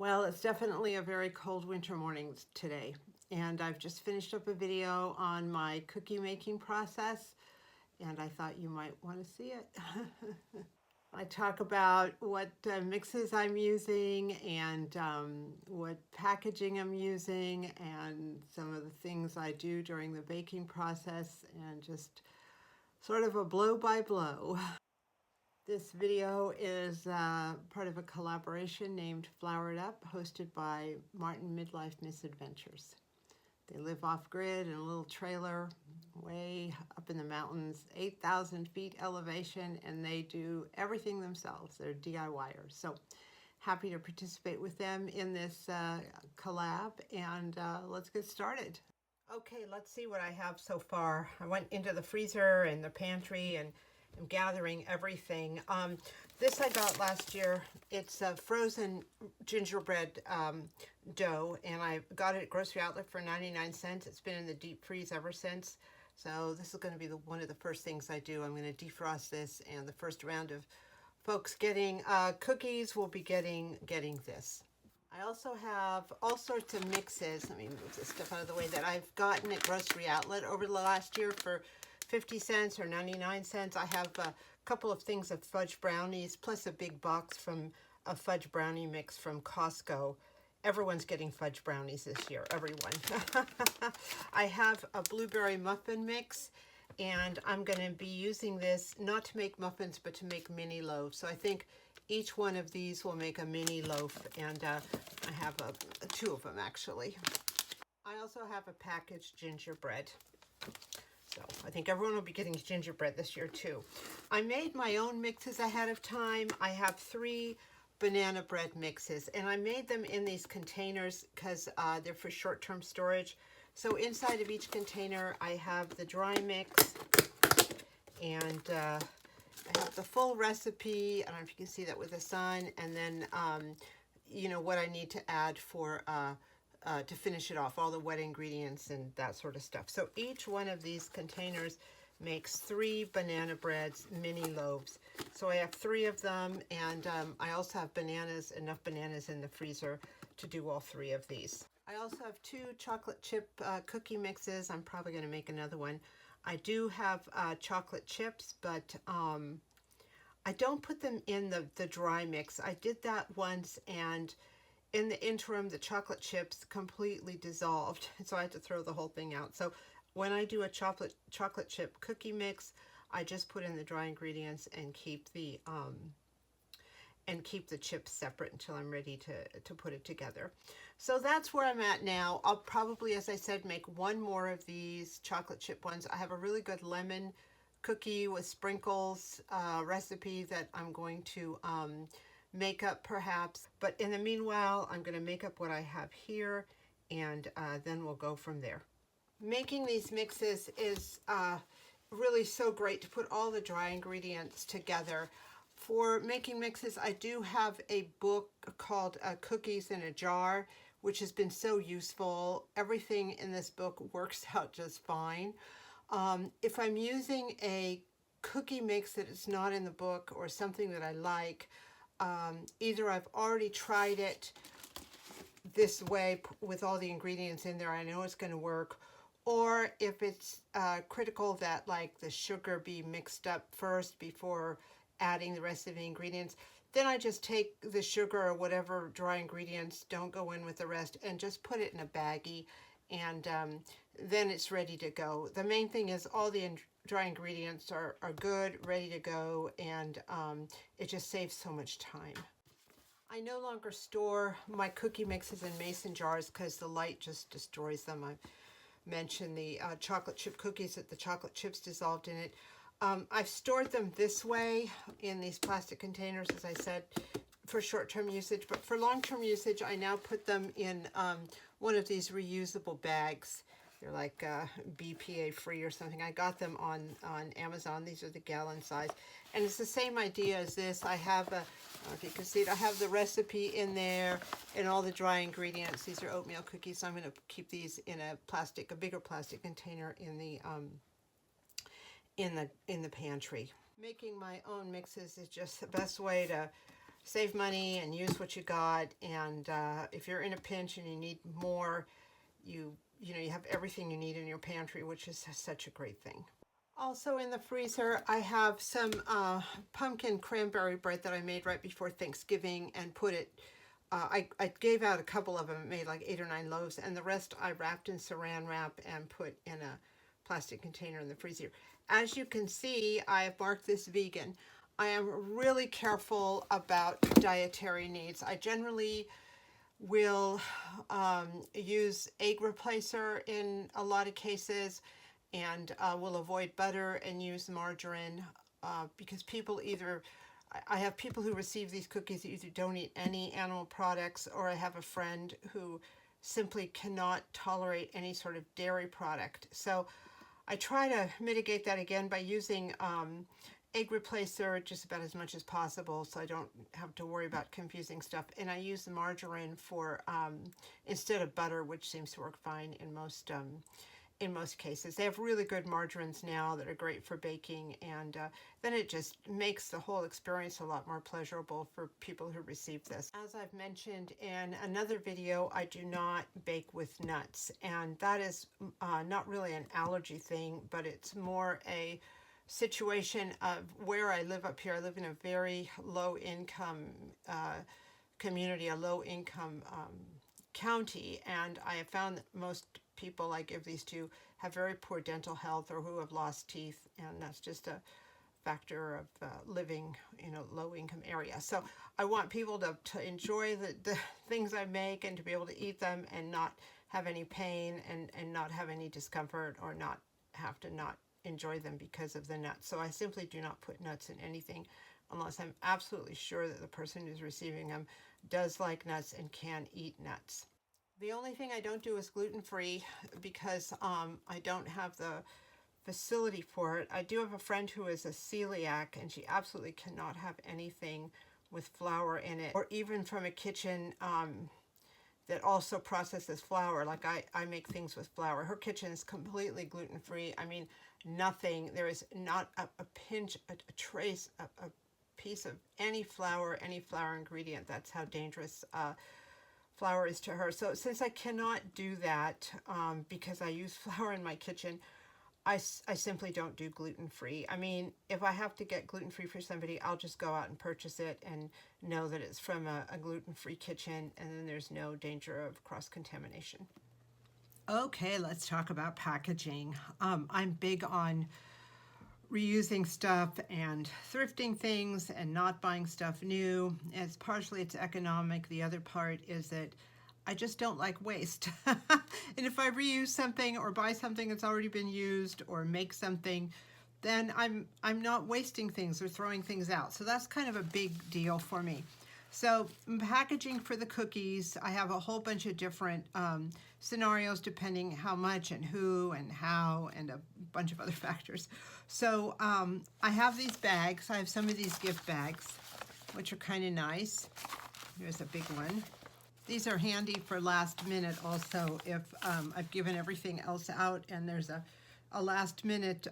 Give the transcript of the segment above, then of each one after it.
Well, it's definitely a very cold winter morning today, and I've just finished up a video on my cookie making process, and I thought you might want to see it. I talk about what mixes I'm using and what packaging I'm using and some of the things I do during the baking process, and just sort of a blow by blow. This video is part of a collaboration named Flower It Up, hosted by Martin Midlife Misadventures. They live off-grid in a little trailer way up in the mountains, 8,000 feet elevation, and they do everything themselves. They're DIYers. So happy to participate with them in this collab, and let's get started. Okay, let's see what I have so far. I went into the freezer and the pantry and I'm gathering everything. This I got last year. It's a frozen gingerbread dough, and I got it at Grocery Outlet for 99 cents. It's been in the deep freeze ever since. So this is going to be one of the first things I do. I'm going to defrost this, and the first round of folks getting cookies will be getting this. I also have all sorts of mixes. Let me move this stuff out of the way that I've gotten at Grocery Outlet over the last year for 50 cents or 99 cents. I have a couple of things of fudge brownies, plus a big box from a fudge brownie mix from Costco. Everyone's getting fudge brownies this year, everyone. I have a blueberry muffin mix, and I'm going to be using this not to make muffins, but to make mini loaves. So I think each one of these will make a mini loaf, and I have two of them actually. I also have a packaged gingerbread. So I think everyone will be getting gingerbread this year too. I made my own mixes ahead of time. I have 3 banana bread mixes, and I made them in these containers because they're for short-term storage. So inside of each container, I have the dry mix, and I have the full recipe. I don't know if you can see that with the sun, and then you know what I need to add for to finish it off, all the wet ingredients and that sort of stuff. So each one of these containers makes 3 banana breads, mini loaves. So I have 3 of them, and I also have enough bananas in the freezer to do all 3 of these. I also have 2 chocolate chip cookie mixes. I'm probably going to make another one. I do have chocolate chips, but I don't put them in the dry mix. I did that once, and in the interim, the chocolate chips completely dissolved, so I had to throw the whole thing out. So when I do a chocolate chip cookie mix, I just put in the dry ingredients and keep the chips separate until I'm ready to put it together. So that's where I'm at now. I'll probably, as I said, make one more of these chocolate chip ones. I have a really good lemon cookie with sprinkles recipe that I'm going to make up perhaps, but in the meanwhile I'm going to make up what I have here, and then we'll go from there. Making these mixes is really so great to put all the dry ingredients together. For making mixes, I do have a book called Cookies in a Jar, which has been so useful. Everything in this book works out just fine. If I'm using a cookie mix that is not in the book or something that I like, either I've already tried it this way with all the ingredients in there, I know it's going to work, or if it's critical that like the sugar be mixed up first before adding the rest of the ingredients, then I just take the sugar or whatever dry ingredients don't go in with the rest and just put it in a baggie, and then it's ready to go. The main thing is all the dry ingredients are good, ready to go, and it just saves so much time. I no longer store my cookie mixes in mason jars because the light just destroys them. I've mentioned the chocolate chip cookies that the chocolate chips dissolved in it. I've stored them this way in these plastic containers, as I said, for short-term usage, but for long-term usage I now put them in one of these reusable bags. They're like BPA free or something. I got them on Amazon. These are the gallon size. And it's the same idea as this. I have, I don't know if you can see it, I have the recipe in there and all the dry ingredients. These are oatmeal cookies, so I'm going to keep these in a bigger plastic container in the pantry. Making my own mixes is just the best way to save money and use what you got. And if you're in a pinch and you need more, you have everything you need in your pantry, which is such a great thing. Also in the freezer, I have some pumpkin cranberry bread that I made right before Thanksgiving and put it, I gave out a couple of them, made like 8 or 9 loaves, and the rest I wrapped in saran wrap and put in a plastic container in the freezer. As you can see, I have marked this vegan. I am really careful about dietary needs. I generally will use egg replacer in a lot of cases, and will avoid butter and use margarine because people either, I have people who receive these cookies that either don't eat any animal products, or I have a friend who simply cannot tolerate any sort of dairy product. So I try to mitigate that again by using egg replacer just about as much as possible, so I don't have to worry about confusing stuff. And I use the margarine for instead of butter, which seems to work fine in most cases. They have really good margarines now that are great for baking, and then it just makes the whole experience a lot more pleasurable for people who receive this. As I've mentioned in another video, I do not bake with nuts, and that is not really an allergy thing, but it's more a situation of where I live up here. I live in a very low income community, a low income county, and I have found that most people I give these to have very poor dental health or who have lost teeth, and that's just a factor of living in a low income area. So I want people to enjoy the things I make and to be able to eat them and not have any pain and not have any discomfort, or not have to not enjoy them because of the nuts. So I simply do not put nuts in anything unless I'm absolutely sure that the person who's receiving them does like nuts and can eat nuts. The only thing I don't do is gluten-free because I don't have the facility for it. I do have a friend who is a celiac, and she absolutely cannot have anything with flour in it, or even from a kitchen that also processes flour. Like I make things with flour. Her kitchen is completely gluten-free. I mean, nothing, there is not a pinch, a trace, a piece of any flour ingredient. That's how dangerous flour is to her. So since I cannot do that because I use flour in my kitchen, I simply don't do gluten-free. I mean, if I have to get gluten-free for somebody, I'll just go out and purchase it and know that it's from a gluten-free kitchen, and then there's no danger of cross-contamination. Okay, let's talk about packaging. I'm big on reusing stuff and thrifting things and not buying stuff new. It's partially it's economic. The other part is that I just don't like waste. And if I reuse something or buy something that's already been used or make something, then I'm not wasting things or throwing things out. So that's kind of a big deal for me. So packaging for the cookies, I have a whole bunch of different scenarios depending how much and who and how and a bunch of other factors. So I have these bags. I have some of these gift bags, which are kind of nice. Here's a big one. These are handy for last minute also if I've given everything else out and there's a last minute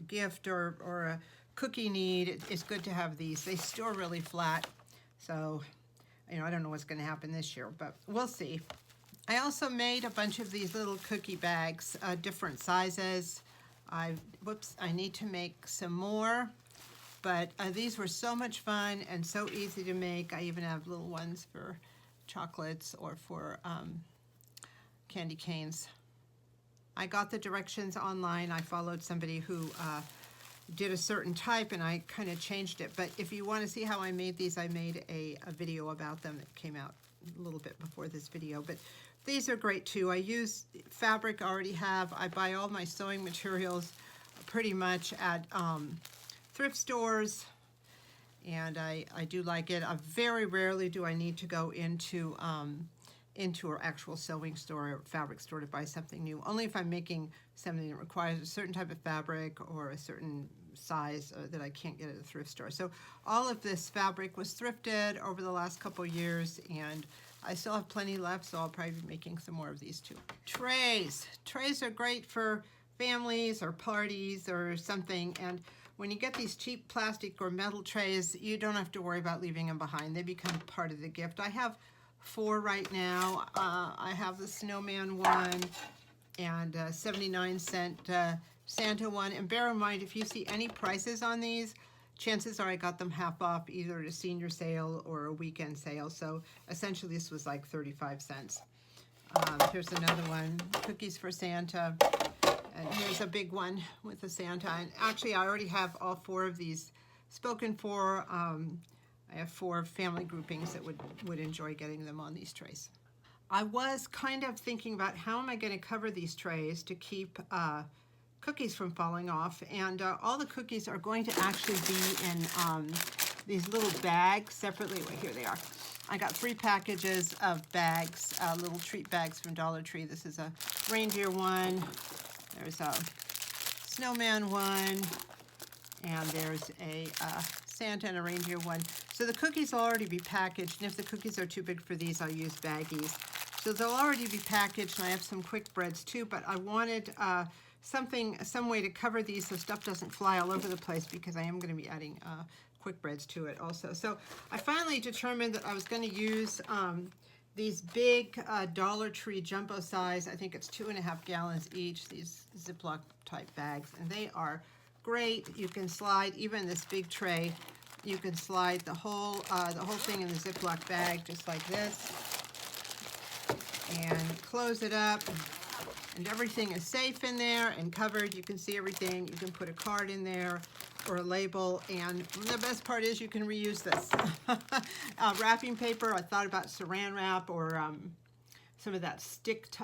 gift or a cookie need. It's good to have these. They store really flat. So, I don't know what's going to happen this year, but we'll see. I also made a bunch of these little cookie bags, different sizes. I need to make some more, but these were so much fun and so easy to make. I even have little ones for chocolates or for candy canes. I got the directions online. I followed somebody who did a certain type, and I kind of changed it. But if you want to see how I made these, I made a video about them that came out a little bit before this video. But these are great too. I use fabric I already have. I buy all my sewing materials pretty much at thrift stores, and I do like it. Very rarely do I need to go into an actual sewing store or fabric store to buy something new. Only if I'm making something that requires a certain type of fabric or a certain size that I can't get at a thrift store. So all of this fabric was thrifted over the last couple years, and I still have plenty left, so I'll probably be making some more of these too. Trays. Trays are great for families or parties or something, and when you get these cheap plastic or metal trays, you don't have to worry about leaving them behind. They become part of the gift. I have 4 right now. I have the snowman one and 79-cent Santa one. And bear in mind, if you see any prices on these, chances are I got them half off, either at a senior sale or a weekend sale. So essentially this was like 35 cents. Here's another one, cookies for Santa. And here's a big one with the Santa. And actually I already have all 4 of these spoken for. I have 4 family groupings that would enjoy getting them on these trays. I was kind of thinking about how am I going to cover these trays to keep cookies from falling off, and all the cookies are going to actually be in these little bags separately. Well, here they are. I got 3 packages of bags, little treat bags from Dollar Tree. This is a reindeer one, there's a snowman one, and there's a Santa and a reindeer one. So the cookies will already be packaged, and if the cookies are too big for these, I'll use baggies. So they'll already be packaged, and I have some quick breads too, but I wanted some way to cover these so stuff doesn't fly all over the place, because I am going to be adding quick breads to it also. So I finally determined that I was going to use these big Dollar Tree jumbo size, I think it's 2.5 gallons each, these Ziploc type bags, and they are great. You can slide, even this big tray, you can slide the whole thing in the Ziploc bag just like this, and close it up, and everything is safe in there and covered. You can see everything. You can put a card in there or a label, and the best part is you can reuse this. Wrapping paper, I thought about saran wrap or some of that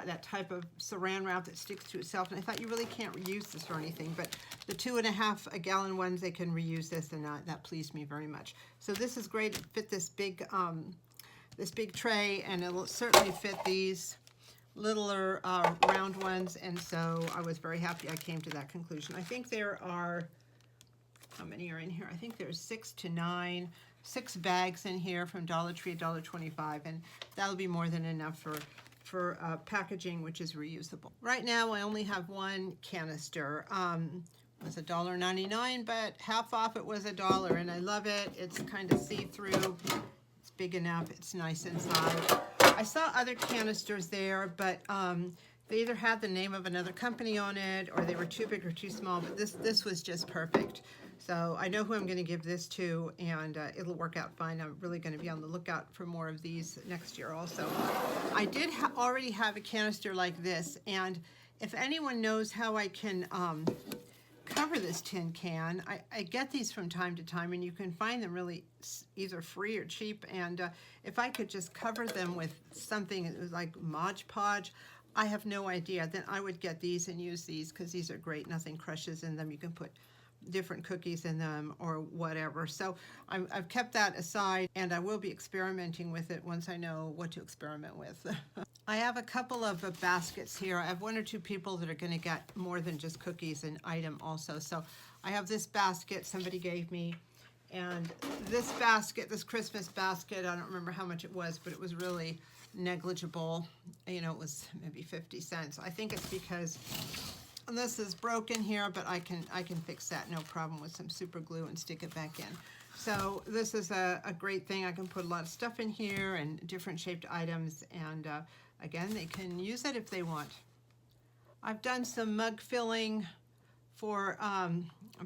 that type of saran wrap that sticks to itself, and I thought you really can't reuse this or anything, but the 2.5 gallon ones, they can reuse this, and that pleased me very much. So this is great. It fit this big tray, and it'll certainly fit these littler round ones, and so I was very happy I came to that conclusion. I think there are, how many are in here? I think there's 6 bags in here from Dollar Tree, $1.25, and that'll be more than enough for packaging, which is reusable. Right now I only have 1 canister. It was $1.99, but half off it was $1, and I love it. It's kind of see-through. It's big enough. It's nice inside. I saw other canisters there, but they either had the name of another company on it, or they were too big or too small, but this was just perfect. So I know who I'm going to give this to, and it'll work out fine. I'm really going to be on the lookout for more of these next year also. I did already have a canister like this, and if anyone knows how I can cover this tin can, I get these from time to time, and you can find them really either free or cheap, and if I could just cover them with something like Mod Podge, I have no idea, then I would get these and use these, because these are great. Nothing crushes in them. You can put different cookies in them or whatever. So I've kept that aside, and I will be experimenting with it once I know what to experiment with. I have a couple of baskets here. I have 1 or 2 people that are going to get more than just cookies an item also. So I have this basket somebody gave me, and this basket, this Christmas basket, I don't remember how much it was, but it was really negligible. You know, it was maybe 50 cents. I think it's because this is broken here, but I can fix that no problem with some super glue and stick it back in. So this is a great thing. I can put a lot of stuff in here and different shaped items, and again, they can use it if they want. I've done some mug filling for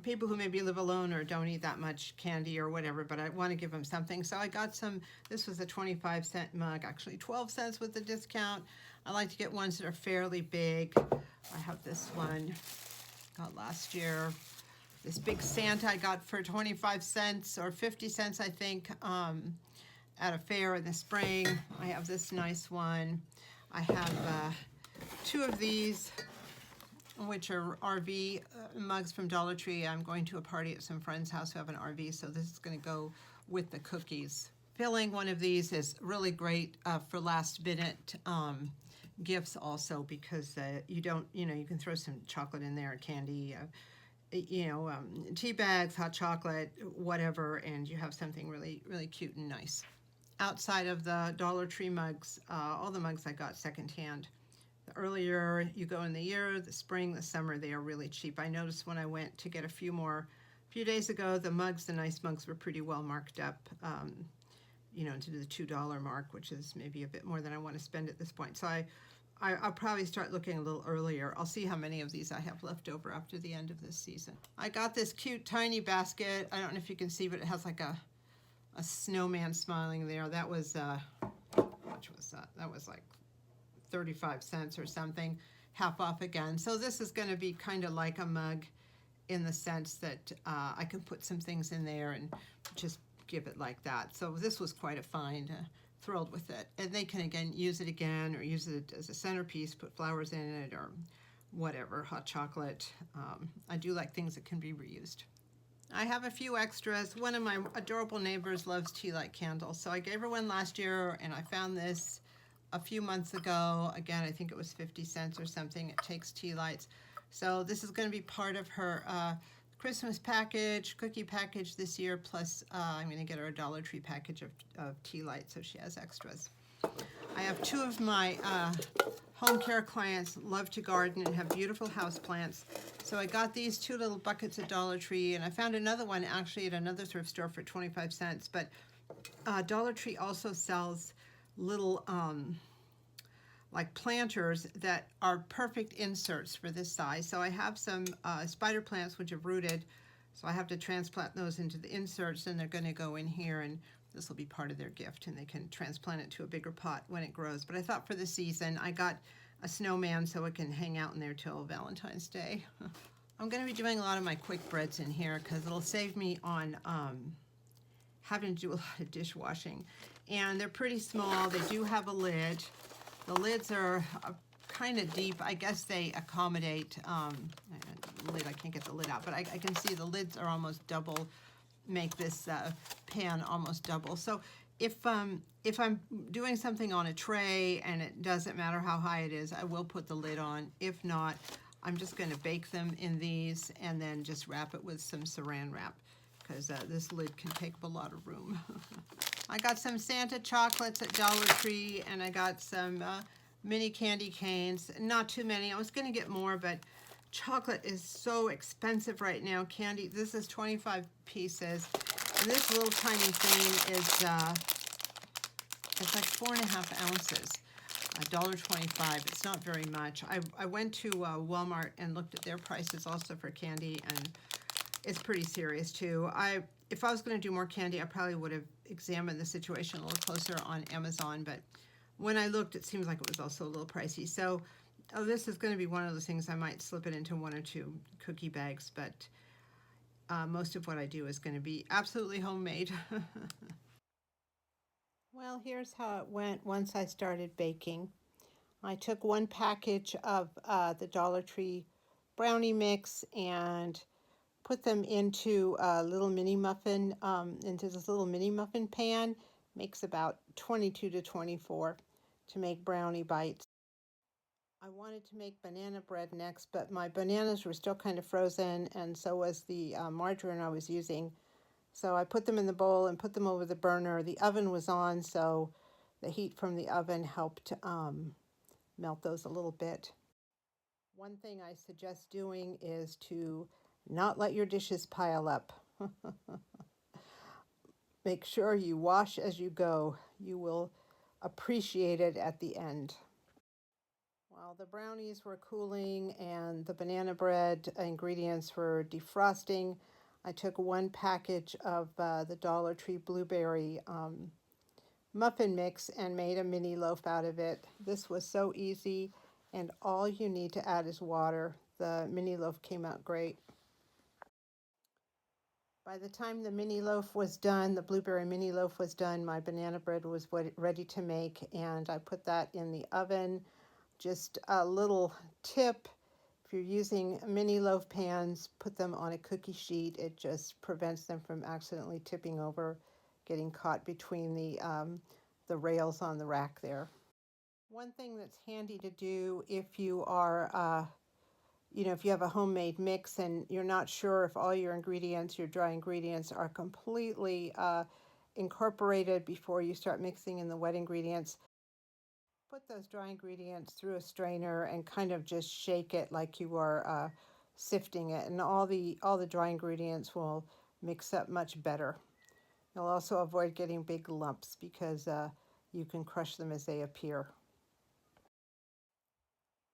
people who maybe live alone or don't eat that much candy or whatever, but I want to give them something. So I got some, this was a 25-cent mug, actually 12 cents with the discount. I like to get ones that are fairly big. I have this one, got last year. This big Santa I got for 25 cents or 50 cents, I think, at a fair in the spring. I have this nice one. I have 2 of these, which are RV mugs from Dollar Tree. I'm going to a party at some friend's house who have an RV, so this is going to go with the cookies. Filling one of these is really great for last minute gifts also, because you can throw some chocolate in there, candy, tea bags, hot chocolate, whatever, and you have something really, really cute and nice. Outside of the Dollar Tree mugs, all the mugs I got secondhand. The earlier you go in the year, the spring, the summer, they are really cheap. I noticed when I went to get a few more few days ago, the nice mugs were pretty well marked up, to the $2 mark, which is maybe a bit more than I want to spend at this point. So I'll probably start looking a little earlier. I'll see how many of these I have left over after the end of this season. I got this cute tiny basket. I don't know if you can see, but it has like a snowman smiling there. That was, much was that? That was like 35 cents or something, half off again. So this is going to be kind of like a mug in the sense that I can put some things in there and just give it like that. So this was quite a find. Thrilled with it. And they can again use it again or use it as a centerpiece, put flowers in it or whatever, hot chocolate. I do like things that can be reused. I have a few extras. One of my adorable neighbors loves tea light candles, so I gave her one last year, and I found this a few months ago. Again, I think it was 50 cents or something. It takes tea lights. So this is going to be part of her Christmas package, cookie package this year, plus I'm going to get her a Dollar Tree package of tea lights so she has extras. I have two of my home care clients love to garden and have beautiful house plants. So I got these two little buckets at Dollar Tree, and I found another one actually at another thrift store for 25 cents. But Dollar Tree also sells little like planters that are perfect inserts for this size. So I have some spider plants which have rooted, so I have to transplant those into the inserts, and they're going to go in here, and this will be part of their gift, and they can transplant it to a bigger pot when it grows. But I thought for the season, I got a snowman so it can hang out in there till Valentine's Day. I'm going to be doing a lot of my quick breads in here because it'll save me on having to do a lot of dishwashing. And they're pretty small. They do have a lid. The lids are kind of deep. I guess they accommodate lid. I can't get the lid out, but I can see the lids are almost double, make this pan almost double. So if I'm doing something on a tray and it doesn't matter how high it is, I will put the lid on. If not, I'm just going to bake them in these and then just wrap it with some saran wrap because this lid can take up a lot of room. I got some Santa chocolates at Dollar Tree, and I got some mini candy canes. Not too many. I was going to get more, but chocolate is so expensive right now. Candy, this is 25 pieces. And this little tiny thing is it's like 4.5 ounces. $1.25. It's not very much. I went to Walmart and looked at their prices also for candy, and it's pretty serious too. If I was going to do more candy, I probably would have examined the situation a little closer on Amazon, but when I looked, it seems like it was also a little pricey. So this is going to be one of those things I might slip it into 1 or 2 cookie bags, but most of what I do is going to be absolutely homemade. Well, here's how it went once I started baking. I took 1 package of the Dollar Tree brownie mix and put them into a little mini muffin, into this little mini muffin pan. Makes about 22 to 24 to make brownie bites. I wanted to make banana bread next, but my bananas were still kind of frozen, and so was the margarine I was using. So I put them in the bowl and put them over the burner. The oven was on, so the heat from the oven helped melt those a little bit. One thing I suggest doing is to not let your dishes pile up. Make sure you wash as you go. You will appreciate it at the end. While the brownies were cooling and the banana bread ingredients were defrosting, I took 1 package of the Dollar Tree blueberry muffin mix and made a mini loaf out of it. This was so easy, and all you need to add is water. The mini loaf came out great. By the time the mini loaf was done, the blueberry mini loaf was done, my banana bread was ready to make, and I put that in the oven. Just a little tip, if you're using mini loaf pans, put them on a cookie sheet. It just prevents them from accidentally tipping over, getting caught between the rails on the rack there. One thing that's handy to do if you are if you have a homemade mix and you're not sure if all your ingredients, your dry ingredients, are completely incorporated before you start mixing in the wet ingredients, put those dry ingredients through a strainer and kind of just shake it like you are sifting it, and all the dry ingredients will mix up much better. You'll also avoid getting big lumps because you can crush them as they appear.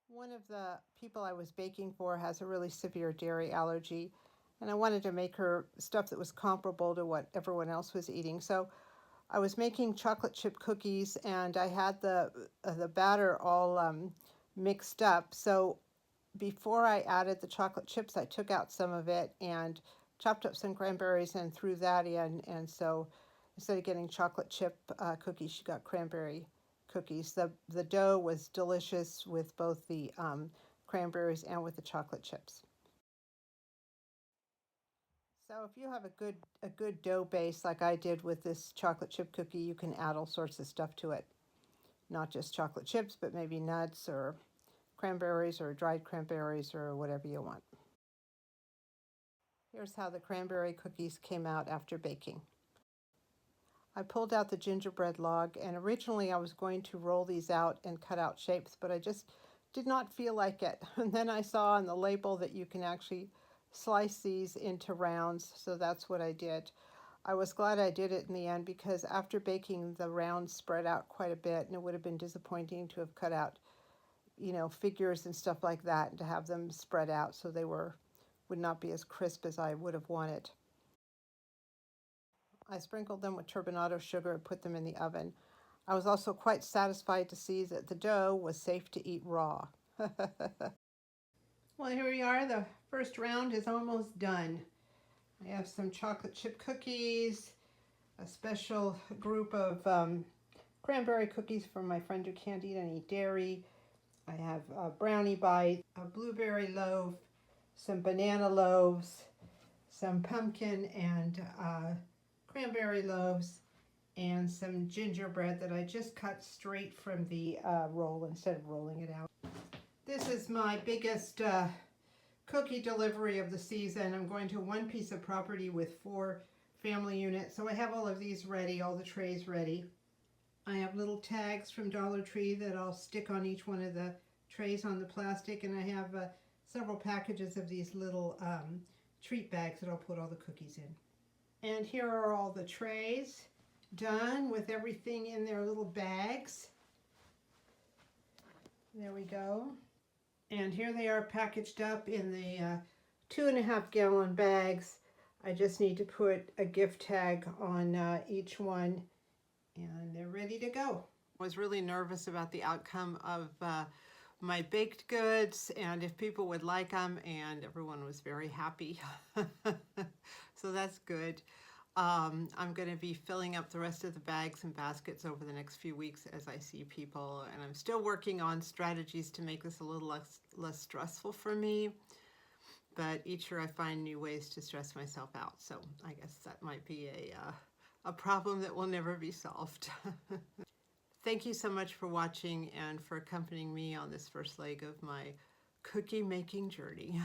One of the people I was baking for has a really severe dairy allergy, and I wanted to make her stuff that was comparable to what everyone else was eating. So I was making chocolate chip cookies, and I had the batter all mixed up. So before I added the chocolate chips, I took out some of it and chopped up some cranberries and threw that in. And so instead of getting chocolate chip cookies, she got cranberry cookies. The dough was delicious with both the cranberries and with the chocolate chips. So if you have a good dough base like I did with this chocolate chip cookie, you can add all sorts of stuff to it. Not just chocolate chips, but maybe nuts or cranberries or dried cranberries or whatever you want. Here's how the cranberry cookies came out after baking. I pulled out the gingerbread log, and originally I was going to roll these out and cut out shapes, but I just did not feel like it. And then I saw on the label that you can actually slice these into rounds, so that's what I did. I was glad I did it in the end because after baking, the rounds spread out quite a bit, and it would have been disappointing to have cut out, you know, figures and stuff like that, and to have them spread out so they would not be as crisp as I would have wanted. I sprinkled them with turbinado sugar and put them in the oven. I was also quite satisfied to see that the dough was safe to eat raw. Well, here we are. The first round is almost done. I have some chocolate chip cookies, a special group of cranberry cookies from my friend who can't eat any dairy. I have a brownie bite, a blueberry loaf, some banana loaves, some pumpkin and cranberry loaves, and some gingerbread that I just cut straight from the roll instead of rolling it out. This is my biggest cookie delivery of the season. I'm going to one piece of property with 4 family units, so I have all of these ready, all the trays ready. I have little tags from Dollar Tree that I'll stick on each one of the trays on the plastic, and I have several packages of these little treat bags that I'll put all the cookies in. And here are all the trays done with everything in their little bags. There we go. And here they are packaged up in the 2.5 gallon bags. I just need to put a gift tag on each one, and they're ready to go. I was really nervous about the outcome of my baked goods and if people would like them, and everyone was very happy. So that's good. I'm going to be filling up the rest of the bags and baskets over the next few weeks as I see people, and I'm still working on strategies to make this a little less stressful for me, but each year I find new ways to stress myself out, so I guess that might be a problem that will never be solved. Thank you so much for watching and for accompanying me on this first leg of my cookie making journey.